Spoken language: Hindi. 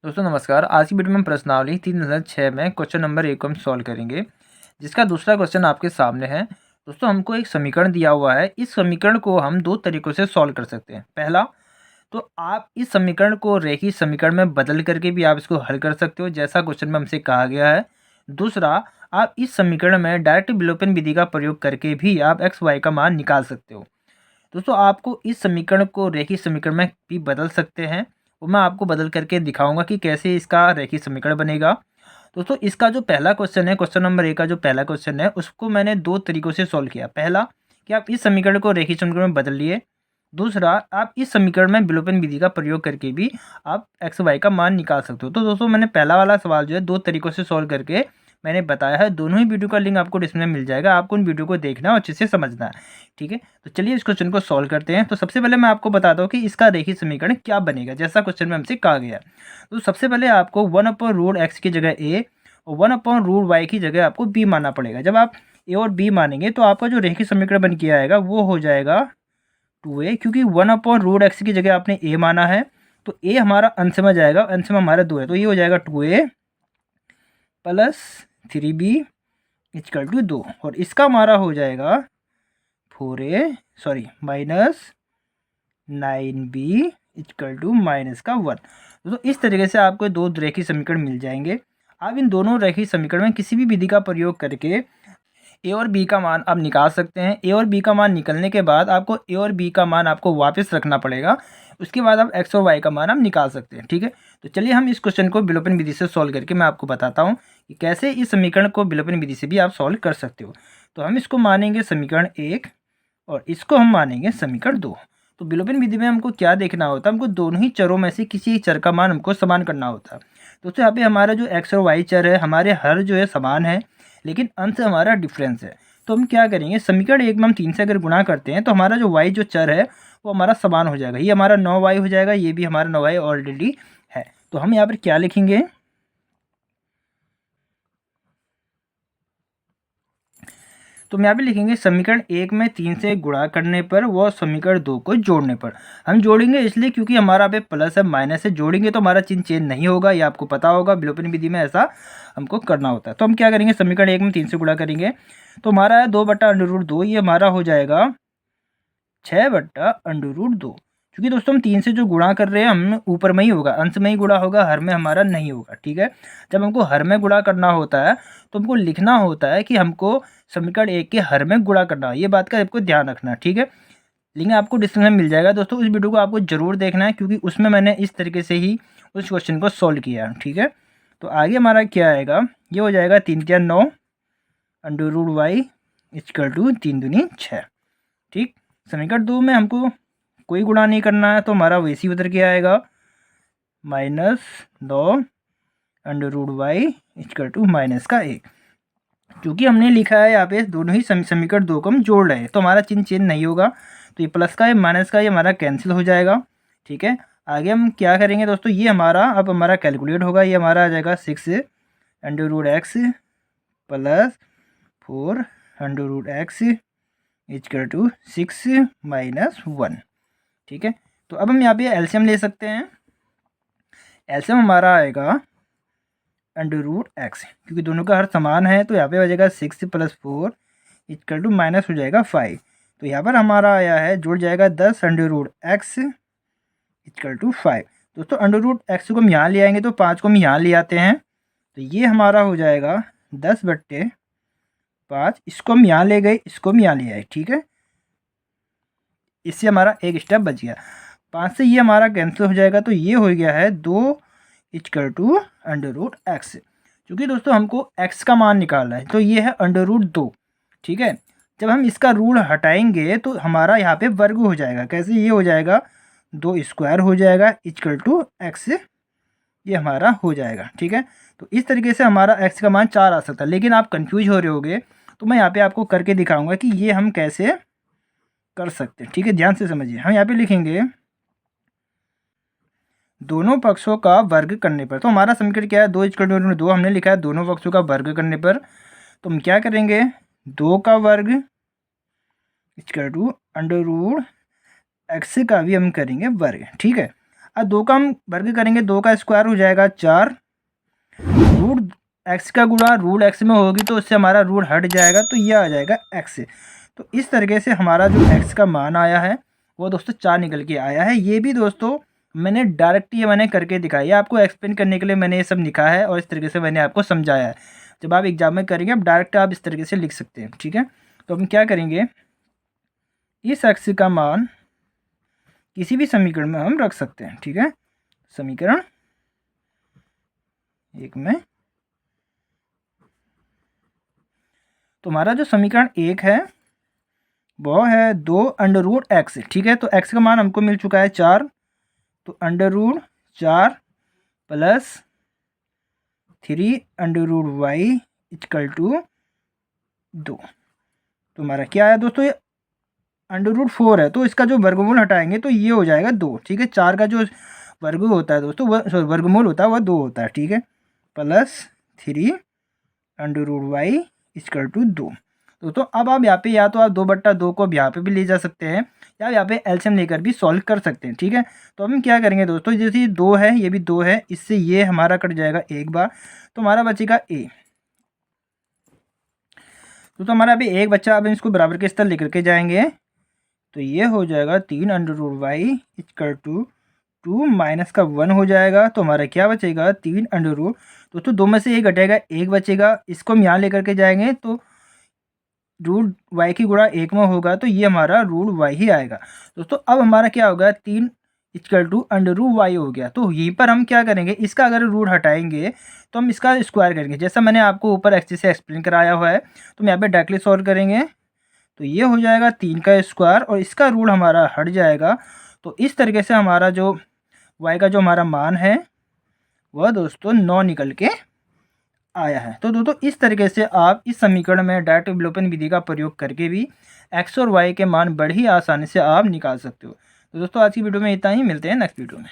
दोस्तों नमस्कार। आज की वीडियो में हम प्रश्नावली 3006 में क्वेश्चन नंबर 1 को हम सॉल्व करेंगे, जिसका दूसरा क्वेश्चन आपके सामने है। दोस्तों हमको एक समीकरण दिया हुआ है। इस समीकरण को हम दो तरीक़ों से सॉल्व कर सकते हैं। पहला, तो आप इस समीकरण को रेखीय समीकरण में बदल करके भी आप इसको हल कर सकते हो, जैसा क्वेश्चन में हमसे कहा गया है। दूसरा, आप इस समीकरण में डायरेक्ट विलोपन विधि का प्रयोग करके भी आप एक्स वाई का मान निकाल सकते हो। दोस्तों आपको इस समीकरण को रेखीय समीकरण में भी बदल सकते हैं, वो मैं आपको बदल करके दिखाऊंगा कि कैसे इसका रेखीय समीकरण बनेगा। दोस्तों इसका जो पहला क्वेश्चन है, क्वेश्चन नंबर 1 का जो पहला क्वेश्चन है, उसको मैंने दो तरीक़ों से सॉल्व किया। पहला कि आप इस समीकरण को रेखीय समीकरण में बदल लिए। दूसरा, आप इस समीकरण में विलोपन विधि का प्रयोग करके भी आप एक्स वाई का मान निकाल सकते हो। तो दोस्तों मैंने पहला वाला सवाल जो है दो तरीक़ों से सॉल्व करके मैंने बताया है। दोनों ही वीडियो का लिंक आपको डिस्क्रिप्शन में मिल जाएगा। आपको उन वीडियो को देखना और अच्छे से समझना है, ठीक है। तो चलिए इस क्वेश्चन को सॉल्व करते हैं। तो सबसे पहले मैं आपको बताता हूँ कि इसका रेखीय समीकरण क्या बनेगा, जैसा क्वेश्चन में हमसे कहा गया। तो सबसे पहले आपको 1/√x की जगह a और 1/√y की जगह आपको b मानना पड़ेगा। जब आप a और b मानेंगे तो आपका जो रेखीय समीकरण बन के आएगा वो हो जाएगा 2a, क्योंकि 1/√x की जगह आपने a माना है तो a हमारा अंश में जाएगा, अंश में हमारा 2 है, तो ये हो जाएगा 2a plus 3b equal to 2, और इसका हमारा हो जाएगा minus 9b equal to minus का 1। तो इस तरीके से आपको दो रेखीय समीकरण मिल जाएंगे। आप इन दोनों रेखीय समीकरण में किसी भी विधि का प्रयोग करके ए और बी का मान आप निकाल सकते हैं। ए और बी का मान निकलने के बाद आपको ए और बी का मान आपको वापस रखना पड़ेगा। उसके बाद आप एक्स और वाई का मान आप निकाल सकते हैं, ठीक है। तो चलिए हम इस क्वेश्चन को विलोपन विधि से सॉल्व करके मैं आपको बताता हूँ कि कैसे इस समीकरण को विलोपन विधि से भी आप सॉल्व कर सकते हो। तो हम इसको मानेंगे समीकरण 1 और इसको हम मानेंगे समीकरण 2। तो विलोपन विधि में हमको क्या देखना होता है, हमको दोनों ही चरों में से किसी एक चर का मान हमको समान करना होता है। दोस्तों यहाँ पे हमारा जो एक्स और वाई चर है, हमारे हर जो है समान है, लेकिन अंश हमारा डिफरेंस है। तो हम क्या करेंगे, समीकरण 1 में हम 3 से अगर गुणा करते हैं तो हमारा जो वाई जो चर है वो हमारा समान हो जाएगा। ये हमारा 9y हो जाएगा, ये भी हमारा 9y ऑलरेडी है। तो हम यहाँ पर क्या लिखेंगे, तो हम यहाँ पे लिखेंगे समीकरण 1 में 3 से गुणा करने पर व समीकरण 2 को जोड़ने पर। हम जोड़ेंगे इसलिए क्योंकि हमारा पे प्लस है माइनस है, जोड़ेंगे तो हमारा चिन्ह चेंज नहीं होगा, ये आपको पता होगा। विलोपन विधि में ऐसा हमको करना होता है। तो हम क्या करेंगे, समीकरण 1 में 3 से गुणा करेंगे तो हमारा है 2/√2, ये हमारा हो जाएगा 6/√2। क्योंकि दोस्तों हम 3 से जो गुणा कर रहे हैं हम ऊपर में ही होगा, अंश में ही गुणा होगा, हर में हमारा नहीं होगा, ठीक है। जब हमको हर में गुणा करना होता है तो हमको लिखना होता है कि हमको समीकरण 1 के हर में गुणा करना है। ये बात का आपको ध्यान रखना है, ठीक है। लिंक आपको डिस्क्रिप्शन में मिल जाएगा। दोस्तों इस वीडियो को आपको जरूर देखना है, क्योंकि उसमें मैंने इस तरीके से ही उस क्वेश्चन को सॉल्व किया है, ठीक है। तो आगे हमारा क्या आएगा, ये हो जाएगा 3 × 9 √y इक्वल टू 3 दूनी 6, ठीक। समीकरण 2 में हमको कोई गुणा नहीं करना है तो हमारा वैसी उधर के आएगा -9 √y इक्वल टू माइनस का 1। क्योंकि हमने लिखा है यहाँ पे दोनों ही समीकरण 2 को हम जोड़ रहे हैं तो हमारा चिन्ह चेंज नहीं होगा। तो ये प्लस का है माइनस का, ये हमारा कैंसिल हो जाएगा, ठीक है। आगे हम क्या करेंगे दोस्तों, ये हमारा अब हमारा कैलकुलेट होगा। ये हमारा आ जाएगा 6 √x plus 4 √x equal to 6 - 1, ठीक है। तो अब हम यहाँ पे एलसीएम ले सकते हैं। एलसीएम हमारा आएगा √x, क्योंकि दोनों का हर समान है तो यहाँ पे हो जाएगा 6 + 4 इक्वल टू माइनस हो जाएगा 5। तो यहाँ पर हमारा आया है जुड़ जाएगा 10 √x इक्वल टू 5। दोस्तों √x को हम यहाँ ले आएंगे तो 5 को हम यहाँ ले आते हैं, तो ये हमारा हो जाएगा 10/5। इसको हम यहाँ ले गए, इसको हम यहाँ ले आए, ठीक है। इससे हमारा एक स्टेप बच गया। 5 से ये हमारा कैंसिल हो जाएगा, तो ये हो गया है 2 इक्वल टू √x। क्योंकि दोस्तों हमको x का मान निकालना है तो ये है √2, ठीक है। जब हम इसका रूल हटाएंगे तो हमारा यहाँ पे वर्ग हो जाएगा। कैसे, ये हो जाएगा 2 स्क्वायर हो जाएगा इक्वल टू x, ये हमारा हो जाएगा, ठीक है। तो इस तरीके से हमारा x का मान 4 आ सकता है। लेकिन आप कंफ्यूज हो रहे होगे तो मैं यहाँ पे आपको करके दिखाऊंगा कि ये हम कैसे कर सकते हैं, ठीक है। ध्यान से समझिए। हम यहाँ पे लिखेंगे दोनों पक्षों का वर्ग करने पर। तो हमारा समीकरण क्या है, 2 = 2 हमने लिखा है दोनों पक्षों का वर्ग करने पर। तो हम क्या करेंगे, 2 का वर्ग इक्वल टू √x का भी हम करेंगे वर्ग, ठीक है। अब 2 का हम वर्ग करेंगे, 2 का स्क्वायर हो जाएगा 4, रूट एक्स का गुणा रूट एक्स में होगी तो उससे हमारा रूट हट जाएगा, तो ये आ जाएगा एक्स। तो इस तरीके से हमारा जो एक्स का मान आया है वो दोस्तों 4 निकल के आया है। ये भी दोस्तों मैंने डायरेक्ट ये मैंने करके दिखाई है, आपको एक्सप्लेन करने के लिए मैंने ये सब लिखा है और इस तरीके से मैंने आपको समझाया है। जब आप एग्जाम में करेंगे आप डायरेक्ट आप इस तरीके से लिख सकते हैं, ठीक है। तो हम क्या करेंगे, इस एक्स का मान किसी भी समीकरण में हम रख सकते हैं, ठीक है। समीकरण 1 में तो हमारा जो समीकरण 1 है वो है 2 अंडर रूट एक्स, ठीक है। तो एक्स का मान हमको मिल चुका है 4, तो under root 4 plus 3 under root Y equal to 2। तो हमारा क्या आया दोस्तों, ये अंडर रूट 4 है तो इसका जो वर्गमूल हटाएंगे तो ये हो जाएगा 2, ठीक है। 4 का जो वर्ग होता है दोस्तों वह वर्गमूल होता है वह 2 होता है, ठीक है। Plus 3 under root Y equal to 2। दोस्तों अब आप यहाँ पे या तो आप 2/2 को यहाँ पे भी ले जा सकते हैं या यहाँ पे एलसीएम लेकर भी सॉल्व कर सकते हैं, ठीक है। तो हम क्या करेंगे दोस्तों, जैसे ये 2 है ये भी 2 है, इससे ये हमारा कट जाएगा एक बार, तो हमारा बचेगा ए। तो हमारा अभी एक बच्चा, अब इसको बराबर के स्तर लेकर के जाएंगे तो ये हो जाएगा 3 under root Y equal to 2 minus का 1 हो जाएगा। तो हमारा क्या बचेगा 3 अंडर रूट, दोस्तों 2 में से एक घटेगा, एक बचेगा, इसको हम यहाँ लेकर के जाएंगे तो रूट वाई की गुणा 1 में होगा तो ये हमारा रूट वाई ही आएगा। दोस्तों अब हमारा क्या होगा 3 equal to under root Y हो गया। तो यहीं पर हम क्या करेंगे, इसका अगर रूट हटाएंगे तो हम इसका स्क्वायर करेंगे, जैसा मैंने आपको ऊपर एक्सिस से एक्सप्लेन कराया हुआ है। तो हम यहाँ पे डायरेक्टली सॉल्व करेंगे तो ये हो जाएगा 3 का स्क्वायर और इसका रूट हमारा हट जाएगा। तो इस तरीके से हमारा जो वाई का जो हमारा मान है वह दोस्तों 9 निकल के आया है। तो दोस्तों इस तरीके से आप इस समीकरण में डायरेक्ट विलोपन विधि का प्रयोग करके भी एक्स और वाई के मान बड़ी आसानी से आप निकाल सकते हो। तो दोस्तों आज की वीडियो में इतना ही, मिलते हैं नेक्स्ट वीडियो में।